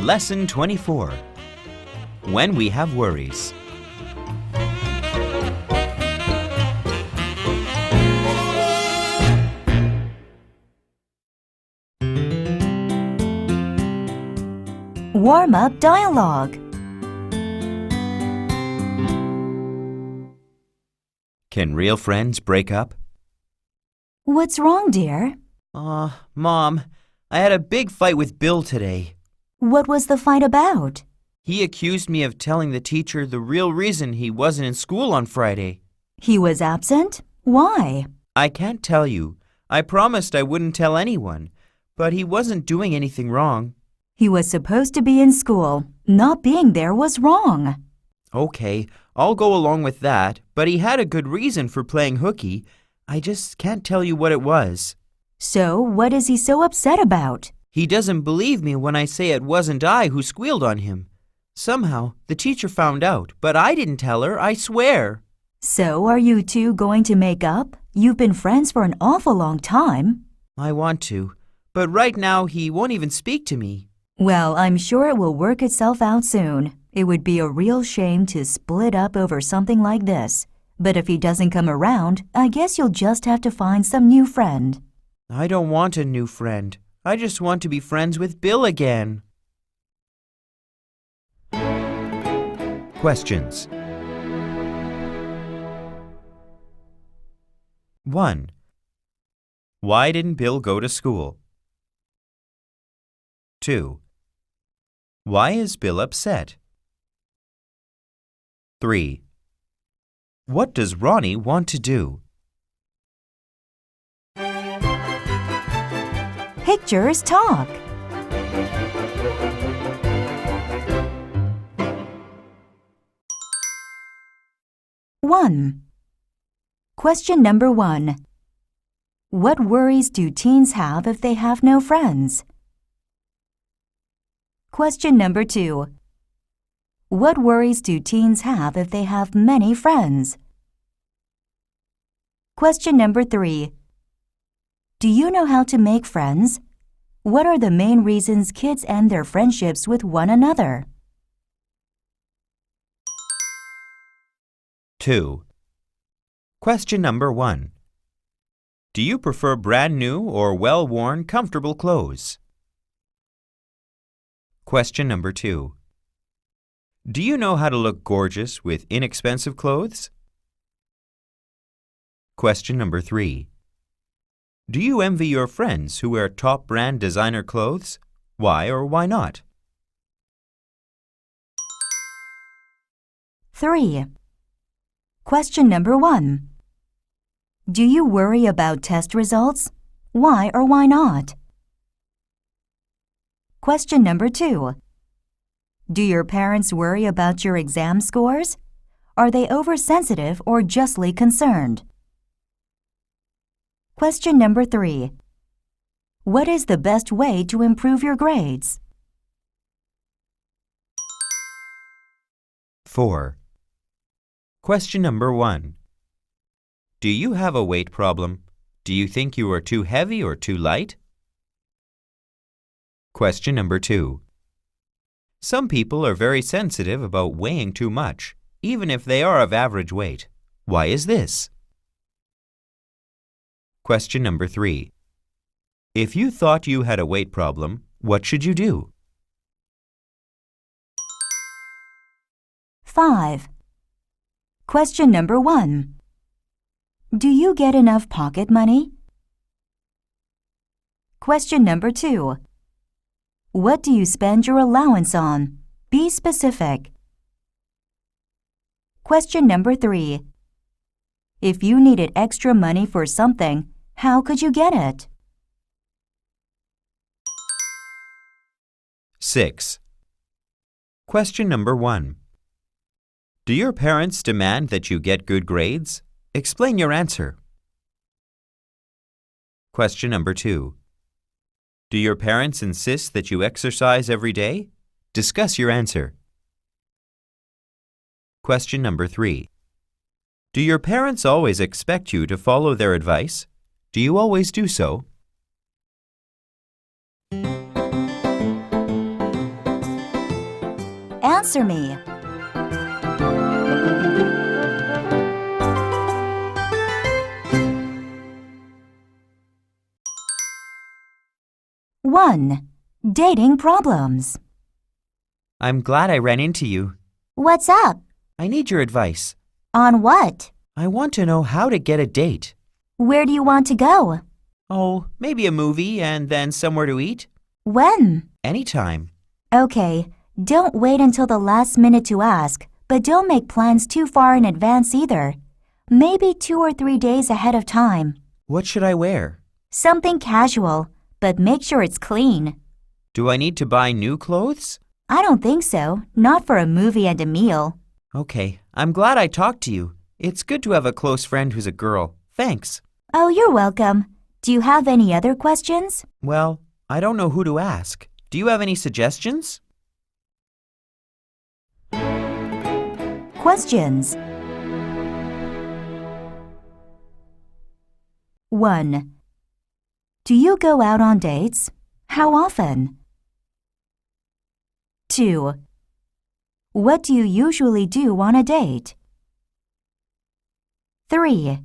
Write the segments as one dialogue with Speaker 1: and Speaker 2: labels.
Speaker 1: Lesson 24. When we have worries.
Speaker 2: Warm-up dialogue.
Speaker 1: Can real friends break up?
Speaker 2: What's wrong, dear?
Speaker 1: Mom, I had a big fight with Bill today.
Speaker 2: What was the fight about?
Speaker 1: He accused me of telling the teacher the real reason he wasn't in school on Friday.
Speaker 2: He was absent? Why?
Speaker 1: I can't tell you. I promised I wouldn't tell anyone, but he wasn't doing anything wrong.
Speaker 2: He was supposed to be in school. Not being there was wrong.
Speaker 1: Okay, I'll go along with that, but he had a good reason for playing hooky. I just can't tell you what it was.
Speaker 2: So, what is he so upset about?
Speaker 1: He doesn't believe me when I say it wasn't I who squealed on him. Somehow, the teacher found out, but I didn't tell her, I swear.
Speaker 2: So, are you two going to make up? You've been friends for an awful long time.
Speaker 1: I want to, but right now he won't even speak to me.
Speaker 2: Well, I'm sure it will work itself out soon. It would be a real shame to split up over something like this. But if he doesn't come around, I guess you'll just have to find some new friend.
Speaker 1: I don't want a new friend. I just want to be friends with Bill again. Questions. 1. Why didn't Bill go to school? 2. Why is Bill upset? 3. What does Ronnie want to do?
Speaker 2: Pictures talk. One. Question number 1. What worries do teens have if they have no friends? Question number 2. What worries do teens have if they have many friends? Question number 3. Do you know how to make friends? What are the main reasons kids end their friendships with one another?
Speaker 1: 2. Question number 1. Do you prefer brand new or well-worn comfortable clothes? Question number 2. Do you know how to look gorgeous with inexpensive clothes? Question number 3. Do you envy your friends who wear top brand designer clothes? Why or why not?
Speaker 2: 3. Question number 1. Do you worry about test results? Why or why not? Question number 2. Do your parents worry about your exam scores? Are they oversensitive or justly concerned? Question number 3. What is the best way to improve your grades?
Speaker 1: 4. Question number 1. Do you have a weight problem? Do you think you are too heavy or too light? Question number 2. Some people are very sensitive about weighing too much, even if they are of average weight. Why is this? Question number 3. If you thought you had a weight problem, what should you do?
Speaker 2: 5. Question number 1. Do you get enough pocket money? Question number 2. What do you spend your allowance on? Be specific. Question number 3. If you needed extra money for something, how could you get it?
Speaker 1: 6. Question number 1. Do your parents demand that you get good grades? Explain your answer. Question number 2. Do your parents insist that you exercise every day? Discuss your answer. Question number 3. Do your parents always expect you to follow their advice? Do you always do so?
Speaker 2: answer me. One, dating problems.
Speaker 1: I'm glad I ran into you.
Speaker 2: What's up?
Speaker 1: I need your advice.
Speaker 2: On what?
Speaker 1: I want to know how to get a date.
Speaker 2: Where do you want to go?
Speaker 1: Oh, maybe a movie and then somewhere to eat?
Speaker 2: When?
Speaker 1: Anytime.
Speaker 2: Okay, don't wait until the last minute to ask, but don't make plans too far in advance either. Maybe 2 or 3 days ahead of time.
Speaker 1: What should I wear?
Speaker 2: Something casual, but make sure it's clean.
Speaker 1: Do I need to buy new clothes?
Speaker 2: I don't think so, not for a movie and a meal.
Speaker 1: Okay, I'm glad I talked to you. It's good to have a close friend who's a girl. Thanks.
Speaker 2: Oh, you're welcome. Do you have any other questions?
Speaker 1: Well, I don't know who to ask. Do you have any suggestions?
Speaker 2: Questions. 1. Do you go out on dates? How often? 2. What do you usually do on a date? 3.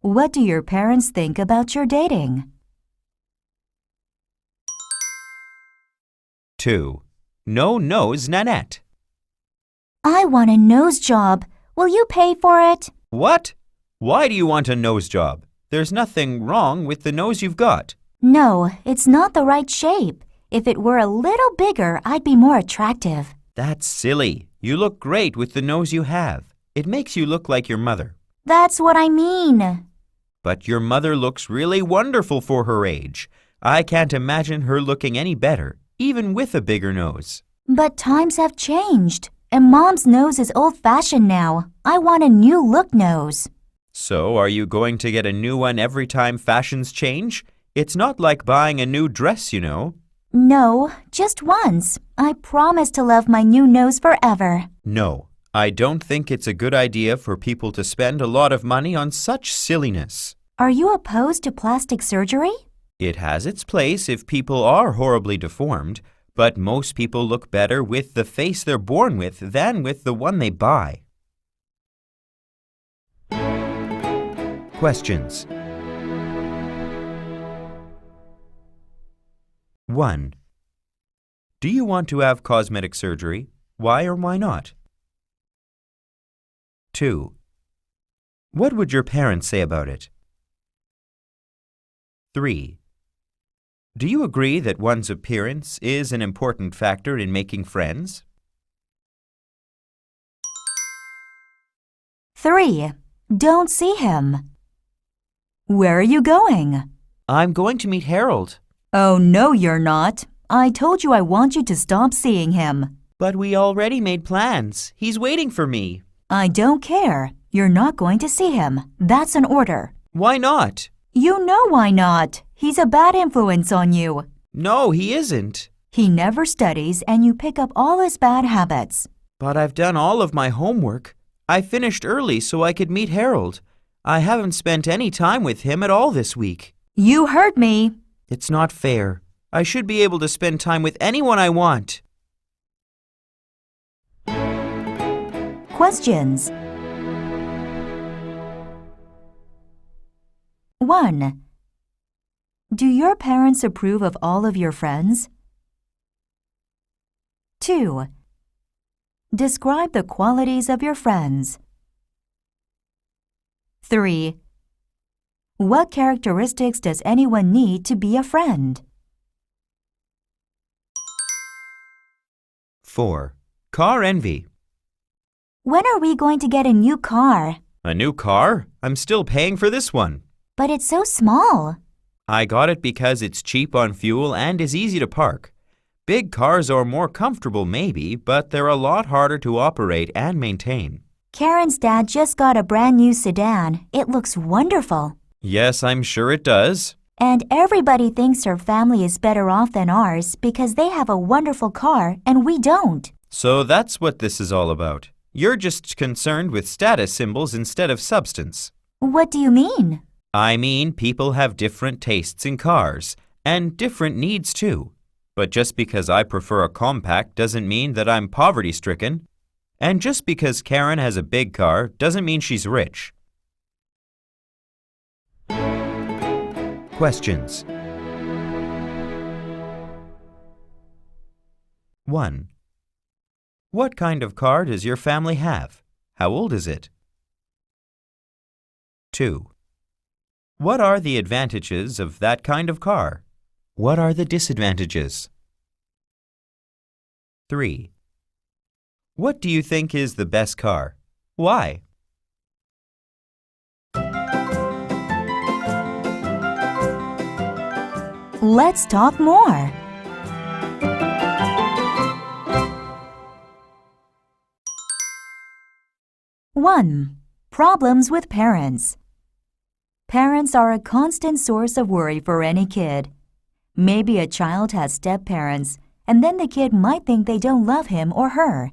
Speaker 2: What do your parents think about your dating?
Speaker 1: 2. No nose Nanette.
Speaker 2: I want a nose job. Will you pay for it?
Speaker 1: What? Why do you want a nose job? There's nothing wrong with the nose you've got.
Speaker 2: No, it's not the right shape. If it were a little bigger, I'd be more attractive.
Speaker 1: That's silly. You look great with the nose you have. It makes you look like your mother.
Speaker 2: That's what I mean.
Speaker 1: But your mother looks really wonderful for her age. I can't imagine her looking any better, even with a bigger nose.
Speaker 2: But times have changed, and Mom's nose is old-fashioned now. I want a new look nose.
Speaker 1: So, are you going to get a new one every time fashions change? It's not like buying a new dress, you know.
Speaker 2: No, just once. I promise to love my new nose forever.
Speaker 1: No, I don't think it's a good idea for people to spend a lot of money on such silliness.
Speaker 2: Are you opposed to plastic surgery?
Speaker 1: It has its place if people are horribly deformed, but most people look better with the face they're born with than with the one they buy. Questions. 1. Do you want to have cosmetic surgery? Why or why not? 2. What would your parents say about it? 3. Do you agree that one's appearance is an important factor in making friends?
Speaker 2: 3. Don't see him. Where are you going?
Speaker 1: I'm going to meet Harold.
Speaker 2: Oh, no, you're not. I told you I want you to stop seeing him.
Speaker 1: But we already made plans. He's waiting for me.
Speaker 2: I don't care. You're not going to see him. That's an order.
Speaker 1: Why not?
Speaker 2: You know why not. He's a bad influence on you.
Speaker 1: No, he isn't.
Speaker 2: He never studies and you pick up all his bad habits.
Speaker 1: But I've done all of my homework. I finished early so I could meet Harold. I haven't spent any time with him at all this week.
Speaker 2: You heard me.
Speaker 1: It's not fair. I should be able to spend time with anyone I want.
Speaker 2: Questions. 1. Do your parents approve of all of your friends? 2. Describe the qualities of your friends. 3. What characteristics does anyone need to be a friend?
Speaker 1: 4. Car envy.
Speaker 2: When are we going to get a new car?
Speaker 1: A new car? I'm still paying for this one.
Speaker 2: But it's so small.
Speaker 1: I got it because it's cheap on fuel and is easy to park. Big cars are more comfortable maybe, but they're a lot harder to operate and maintain.
Speaker 2: Karen's dad just got a brand new sedan. It looks wonderful.
Speaker 1: Yes, I'm sure it does.
Speaker 2: And everybody thinks her family is better off than ours because they have a wonderful car and we don't.
Speaker 1: So that's what this is all about. You're just concerned with status symbols instead of substance.
Speaker 2: What do you mean?
Speaker 1: I mean, people have different tastes in cars, and different needs too. But just because I prefer a compact doesn't mean that I'm poverty-stricken. And just because Karen has a big car doesn't mean she's rich. Questions. 1. What kind of car does your family have? How old is it? 2. What are the advantages of that kind of car? What are the disadvantages? 3. What do you think is the best car? Why?
Speaker 2: Let's talk more. 1. Problems with parents. Parents are a constant source of worry for any kid. Maybe a child has step-parents, and then the kid might think they don't love him or her.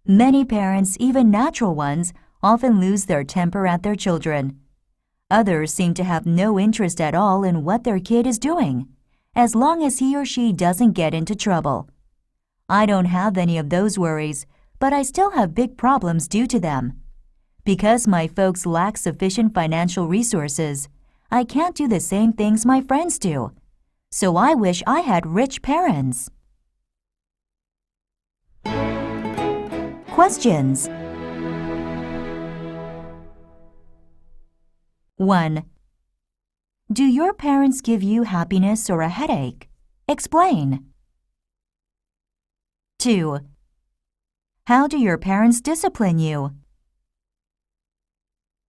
Speaker 2: Many parents, even natural ones, often lose their temper at their children. Others seem to have no interest at all in what their kid is doing, as long as he or she doesn't get into trouble. I don't have any of those worries, but I still have big problems due to them. Because my folks lack sufficient financial resources, I can't do the same things my friends do. So I wish I had rich parents. Questions. 1. Do your parents give you happiness or a headache? Explain. 2. How do your parents discipline you?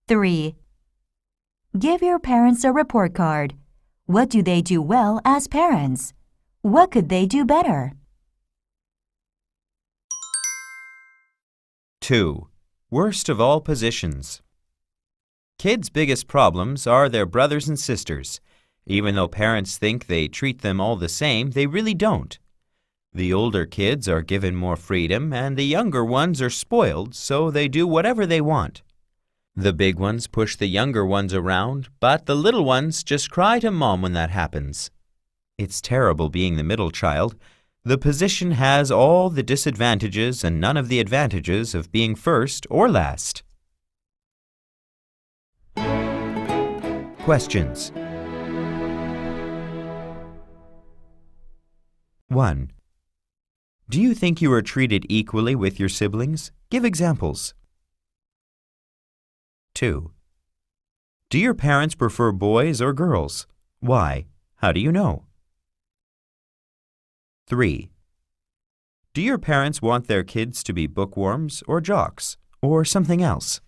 Speaker 2: 3. Give your parents a report card. What do they do well as parents? What could they do better?
Speaker 1: 2. Worst of all positions. Kids' biggest problems are their brothers and sisters. Even though parents think they treat them all the same, they really don't. The older kids are given more freedom, and the younger ones are spoiled, so they do whatever they want. The big ones push the younger ones around, but the little ones just cry to mom when that happens. It's terrible being the middle child. The position has all the disadvantages and none of the advantages of being first or last. Questions. 1. Do you think you are treated equally with your siblings? Give examples. 2. Do your parents prefer boys or girls? Why? How do you know? 3. Do your parents want their kids to be bookworms or jocks or something else?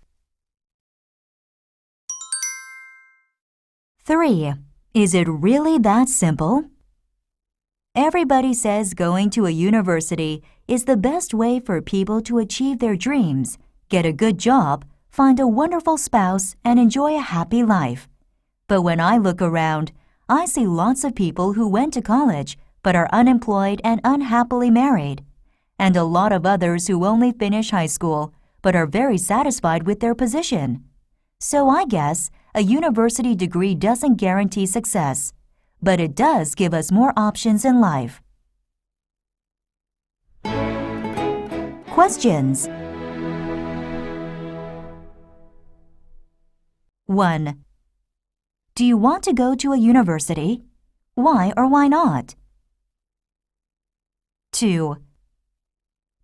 Speaker 2: 3. Is it really that simple? Everybody says going to a university is the best way for people to achieve their dreams, get a good job, find a wonderful spouse, and enjoy a happy life. But when I look around, I see lots of people who went to college but are unemployed and unhappily married, and a lot of others who only finish high school but are very satisfied with their position. So I guess a university degree doesn't guarantee success, but it does give us more options in life. Questions. 1. Do you want to go to a university? Why or why not? 2.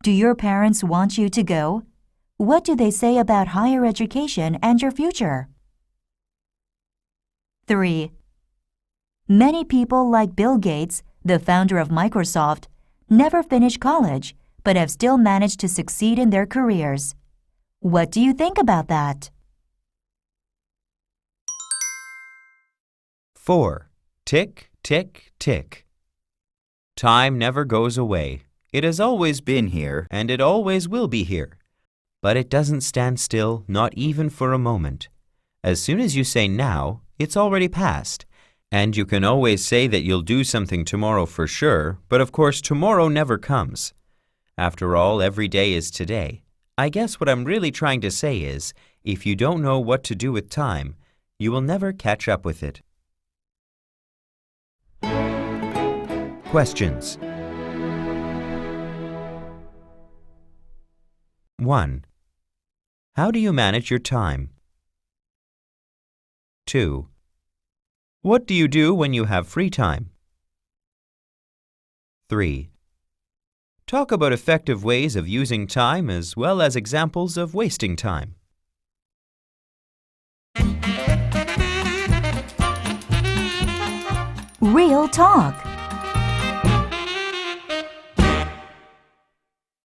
Speaker 2: Do your parents want you to go? What do they say about higher education and your future? 3. Many people like Bill Gates, the founder of Microsoft, never finish college but have still managed to succeed in their careers. What do you think about that?
Speaker 1: 4. Tick, tick, tick. Time never goes away. It has always been here, and it always will be here. But it doesn't stand still, not even for a moment. As soon as you say now, it's already past. And you can always say that you'll do something tomorrow for sure, but of course tomorrow never comes. After all, every day is today. I guess what I'm really trying to say is, if you don't know what to do with time, you will never catch up with it. Questions. 1. How do you manage your time? 2. What do you do when you have free time? 3. Talk about effective ways of using time as well as examples of wasting time.
Speaker 2: Real talk.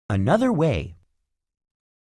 Speaker 1: Another way.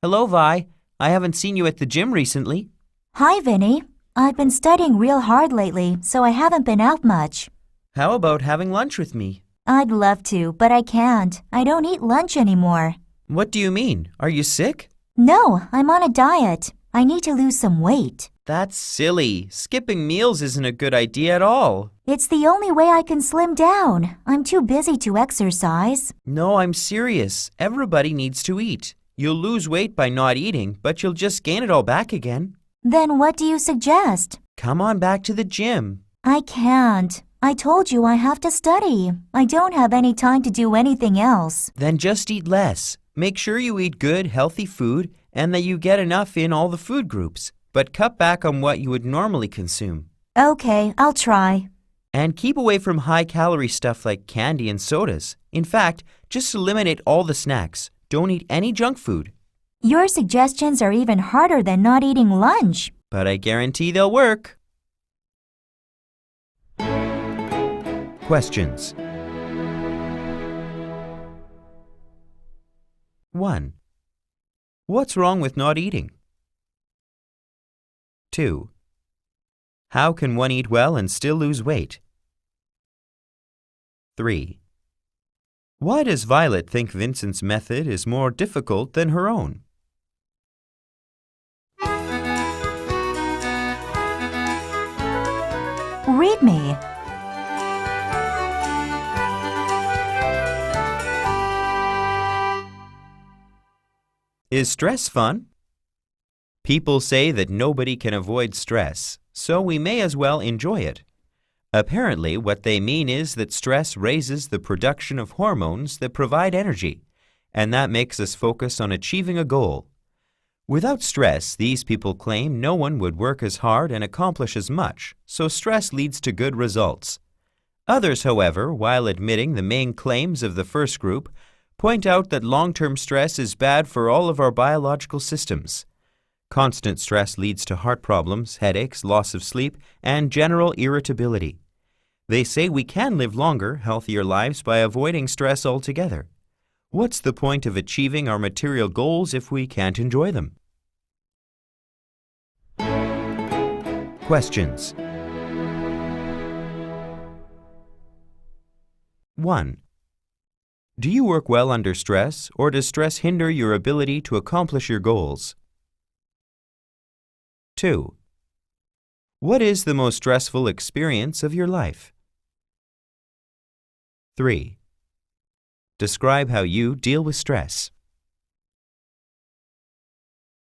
Speaker 1: Hello, Vi. I haven't seen you at the gym recently.
Speaker 2: Hi, Vinny. I've been studying real hard lately, so I haven't been out much.
Speaker 1: How about having lunch with me?
Speaker 2: I'd love to, but I can't. I don't eat lunch anymore.
Speaker 1: What do you mean? Are you sick?
Speaker 2: No, I'm on a diet. I need to lose some weight.
Speaker 1: That's silly. Skipping meals isn't a good idea at all.
Speaker 2: It's the only way I can slim down. I'm too busy to exercise.
Speaker 1: No, I'm serious. Everybody needs to eat. You'll lose weight by not eating, but you'll just gain it all back again.
Speaker 2: Then what do you suggest?
Speaker 1: Come on back to the gym.
Speaker 2: I can't. I told you I have to study. I don't have any time to do anything else.
Speaker 1: Then just eat less. Make sure you eat good, healthy food and that you get enough in all the food groups. But cut back on what you would normally consume.
Speaker 2: Okay, I'll try.
Speaker 1: And keep away from high-calorie stuff like candy and sodas. In fact, just eliminate all the snacks. Don't eat any junk food.
Speaker 2: Your suggestions are even harder than not eating lunch.
Speaker 1: But I guarantee they'll work. Questions. 1. What's wrong with not eating? 2. How can one eat well and still lose weight? 3. Why does Violet think Vincent's method is more difficult than her own?
Speaker 2: Read me.
Speaker 1: Is stress fun? People say that nobody can avoid stress, so we may as well enjoy it. Apparently, what they mean is that stress raises the production of hormones that provide energy, and that makes us focus on achieving a goal. Without stress, these people claim no one would work as hard and accomplish as much, so stress leads to good results. Others, however, while admitting the main claims of the first group, point out that long-term stress is bad for all of our biological systems. Constant stress leads to heart problems, headaches, loss of sleep, and general irritability. They say we can live longer, healthier lives by avoiding stress altogether. What's the point of achieving our material goals if we can't enjoy them? Questions. 1. Do you work well under stress, or does stress hinder your ability to accomplish your goals? 2. What is the most stressful experience of your life? 3. Describe how you deal with stress.